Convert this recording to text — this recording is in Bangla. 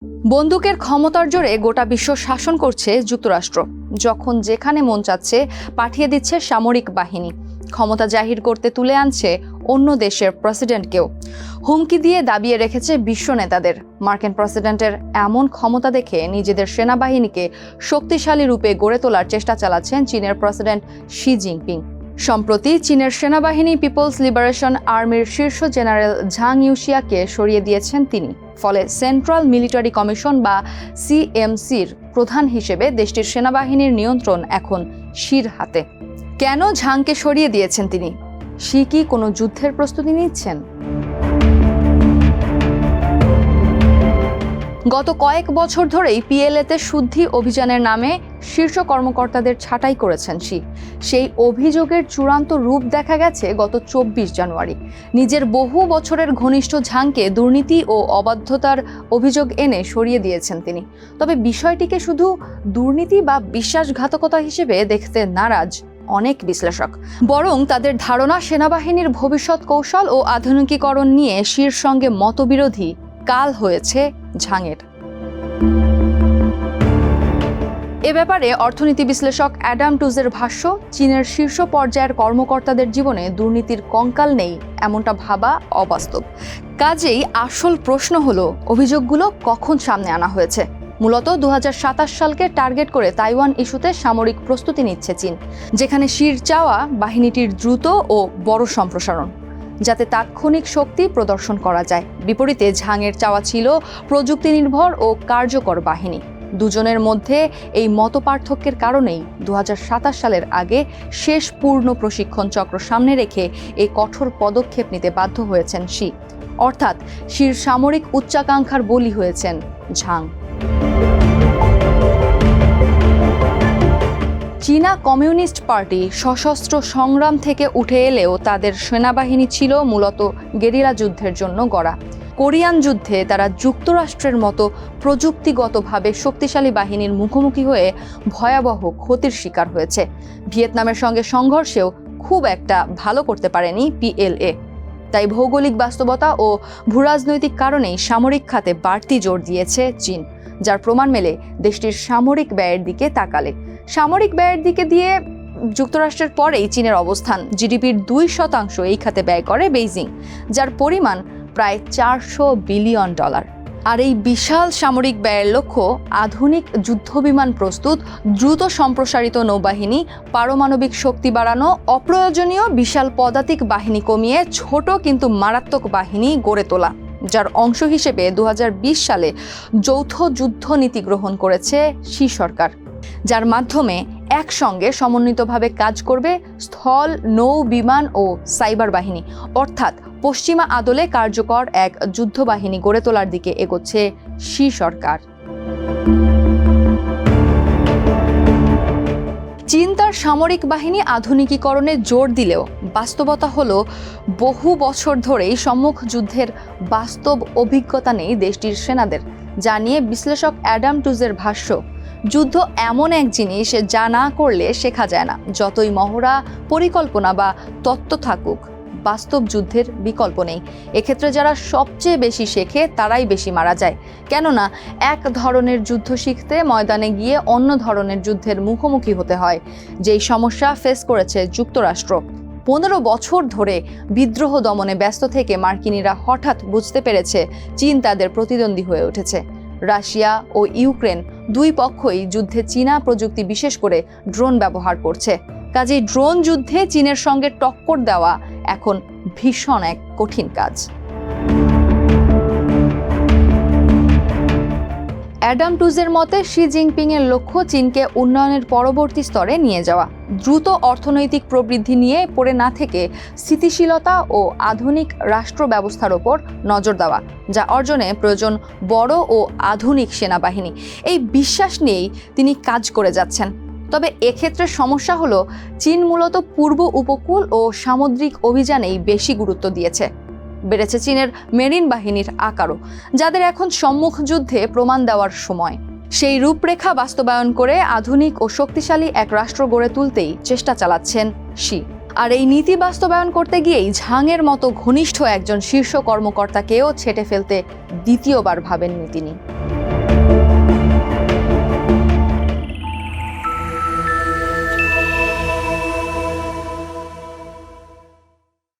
বন্দুকের ক্ষমতার জোরে গোটা বিশ্ব শাসন করছে যুক্তরাষ্ট্র। যখন যেখানে মন চাচ্ছে পাঠিয়ে দিচ্ছে সামরিক বাহিনী, ক্ষমতা জাহির করতে তুলে আনছে অন্য দেশের প্রেসিডেন্টকেও, হুমকি দিয়ে দাবিয়ে রেখেছে বিশ্ব নেতাদের। মার্কিন প্রেসিডেন্টের এমন ক্ষমতা দেখে নিজেদের সেনাবাহিনীকে শক্তিশালী রূপে গড়ে তোলার চেষ্টা চালাচ্ছেন চীনের প্রেসিডেন্ট শি জিনপিং। সম্প্রতি চীনের সেনাবাহিনী পিপলস লিবারেশন আর্মির শীর্ষ জেনারেল ঝাং ইউশিয়াকে সরিয়ে দিয়েছেন তিনি। ফলে সেন্ট্রাল মিলিটারি কমিশন বা সিএমসির প্রধান হিসেবে দেশটির সেনাবাহিনীর নিয়ন্ত্রণ এখন শির হাতে। কেন ঝাংকে সরিয়ে দিয়েছেন তিনি? শি কি কোনো যুদ্ধের প্রস্তুতি নিচ্ছেন? গত কয়েক বছর ধরেই পিএলএতে শুদ্ধি অভিযানের নামে শীর্ষ কর্মকর্তাদের ছাঁটাই করেছেন শি। সেই অভিযোগের চূড়ান্ত রূপ দেখা গেছে গত 24 জানুয়ারি। নিজের বহু বছরের ঘনিষ্ঠ ঝাংকে দুর্নীতি ও অবাধ্যতার অভিযোগ এনে সরিয়ে দিয়েছেন তিনি। তবে বিষয়টিকে শুধু দুর্নীতি বা বিশ্বাসঘাতকতা হিসেবে দেখতে নারাজ অনেক বিশ্লেষক। বরং তাদের ধারণা সেনাবাহিনীর ভবিষ্যৎ কৌশল ও আধুনিকীকরণ নিয়ে শির সঙ্গে মতবিরোধী কাল হয়েছে ঝাংয়ের। এ ব্যাপারে অর্থনীতি বিশ্লেষক অ্যাডাম টুজের ভাষ্য, চীনের শীর্ষ পর্যায়ের কর্মকর্তাদের জীবনে দুর্নীতির কঙ্কাল নেই এমনটা ভাবা অবাস্তব। কাজেই আসল প্রশ্ন হলো, অভিযোগগুলো কখন সামনে আনা হয়েছে? মূলত 2027 সালকে টার্গেট করে তাইওয়ান ইস্যুতে সামরিক প্রস্তুতি নিচ্ছে চীন, যেখানে শির চাওয়া বাহিনীটির দ্রুত ও বড় সম্প্রসারণ, যাতে তাৎক্ষণিক শক্তি প্রদর্শন করা যায়। বিপরীতে ঝাংয়ের চাওয়া ছিল প্রযুক্তি নির্ভর ও কার্যকর বাহিনী। দুজনের মধ্যে এই মতপার্থক্যের কারণেই 2027 সালের আগে শেষ পূর্ণ প্রশিক্ষণ চক্র সামনে রেখে এই কঠোর পদক্ষেপ নিতে বাধ্য হয়েছেন শি। অর্থাৎ শির সামরিক উচ্চাকাঙ্ক্ষার বলি হয়েছেন ঝাং। চীনা কমিউনিস্ট পার্টি সশস্ত্র সংগ্রাম থেকে উঠে এলেও তাদের সেনাবাহিনী ছিল মূলত গেরিলা যুদ্ধের জন্য গড়া। কোরিয়ান যুদ্ধে তারা যুক্তরাষ্ট্রের মতো প্রযুক্তিগতভাবে শক্তিশালী বাহিনীর মুখোমুখি হয়ে ভয়াবহ ক্ষতির শিকার হয়েছে। ভিয়েতনামের সঙ্গে সংঘর্ষেও খুব একটা ভালো করতে পারেনি পিএলএ। তাই ভৌগোলিক বাস্তবতা ও ভূরাজনৈতিক কারণেই সামরিক খাতে বাড়তি জোর দিয়েছে চীন, যার প্রমাণ মেলে দেশটির সামরিক ব্যয়ের দিকে তাকালে। সামরিক ব্যয়ের দিকে দিয়ে যুক্তরাষ্ট্রের পরেই চীনের অবস্থান। জিডিপির 2% এই খাতে ব্যয় করে বেইজিং, যার পরিমাণ প্রায় $400 বিলিয়ন। আর এই বিশাল সামরিক ব্যয়ের লক্ষ্য আধুনিক যুদ্ধবিমান প্রস্তুত, দ্রুত সম্প্রসারিত নৌবাহিনী, পারমাণবিক শক্তি বাড়ানো, অপ্রয়োজনীয় বিশাল পদাতিক বাহিনী কমিয়ে ছোট কিন্তু মারাত্মক বাহিনী গড়ে তোলা, যার অংশ হিসেবে 2020 সালে যৌথ যুদ্ধ নীতি গ্রহণ করেছে শি সরকার, যার মাধ্যমে একসঙ্গে সমন্বিতভাবে কাজ করবে স্থল, নৌ, বিমান ও সাইবার বাহিনী। অর্থাৎ পশ্চিমা আদলে কার্যকর এক যুদ্ধবাহিনী গড়ে তোলার দিকে এগোচ্ছে শি সরকার। চীন তার সামরিক বাহিনী আধুনিকীকরণে জোর দিলেও বাস্তবতা হলো, বহু বছর ধরেই সম্মুখ যুদ্ধের বাস্তব অভিজ্ঞতা নেই দেশটির সেনাদের। যা নিয়ে বিশ্লেষক অ্যাডাম টুজের ভাষ্য, যুদ্ধ এমন এক জিনিস যা না করলে শেখা যায় না। যতই মহড়া, পরিকল্পনা বা তত্ত্ব থাকুক, বাস্তব যুদ্ধের বিকল্প নেই। এক্ষেত্রে যারা সবচেয়ে বেশি শেখে তারাই বেশি মারা যায়। কেননা এক ধরনের যুদ্ধ শিখতে ময়দানে গিয়ে অন্য ধরনের যুদ্ধের মুখোমুখি হতে হয়। যেই সমস্যা ফেস করেছে যুক্তরাষ্ট্র। 15 বছর ধরে বিদ্রোহ দমনে ব্যস্ত থেকে মার্কিনিরা হঠাৎ বুঝতে পেরেছে চীন তাদের প্রতিদ্বন্দ্বী হয়ে উঠেছে। রাশিয়া ও ইউক্রেন দুই পক্ষই যুদ্ধে চীনা প্রযুক্তি, বিশেষ করে ড্রোন ব্যবহার করছে। কাজেই ড্রোন যুদ্ধে চীনের সঙ্গে টক্কর দেওয়া এখন ভীষণ এক কঠিন কাজ। অ্যাডাম টুজের মতে শি জিনপিং এর লক্ষ্য চীনকে উন্নয়নের পরবর্তী স্তরে নিয়ে যাওয়া, দ্রুত অর্থনৈতিক প্রবৃদ্ধি নিয়ে পড়ে না থেকে স্থিতিশীলতা ও আধুনিক রাষ্ট্র ব্যবস্থার ওপর নজর দেওয়া, যা অর্জনে প্রয়োজন বড় ও আধুনিক সেনাবাহিনী। এই বিশ্বাস নিয়েই তিনি কাজ করে যাচ্ছেন। তবে এক্ষেত্রে সমস্যা হলো, চীন মূলত পূর্ব উপকূল ও সামুদ্রিক অভিযানেই বেশি গুরুত্ব দিয়েছে। বেড়েছে চীনের মেরিন বাহিনীর আকারও, যাদের এখন সম্মুখ যুদ্ধে প্রমাণ দেওয়ার সময়। সেই রূপরেখা বাস্তবায়ন করে আধুনিক ও শক্তিশালী এক রাষ্ট্র গড়ে তুলতেই চেষ্টা চালাচ্ছেন শি। আর এই নীতি বাস্তবায়ন করতে গিয়েই ঝাংয়ের মতো ঘনিষ্ঠ একজন শীর্ষ কর্মকর্তাকেও ছেঁটে ফেলতে দ্বিতীয়বার ভাবেননি তিনি।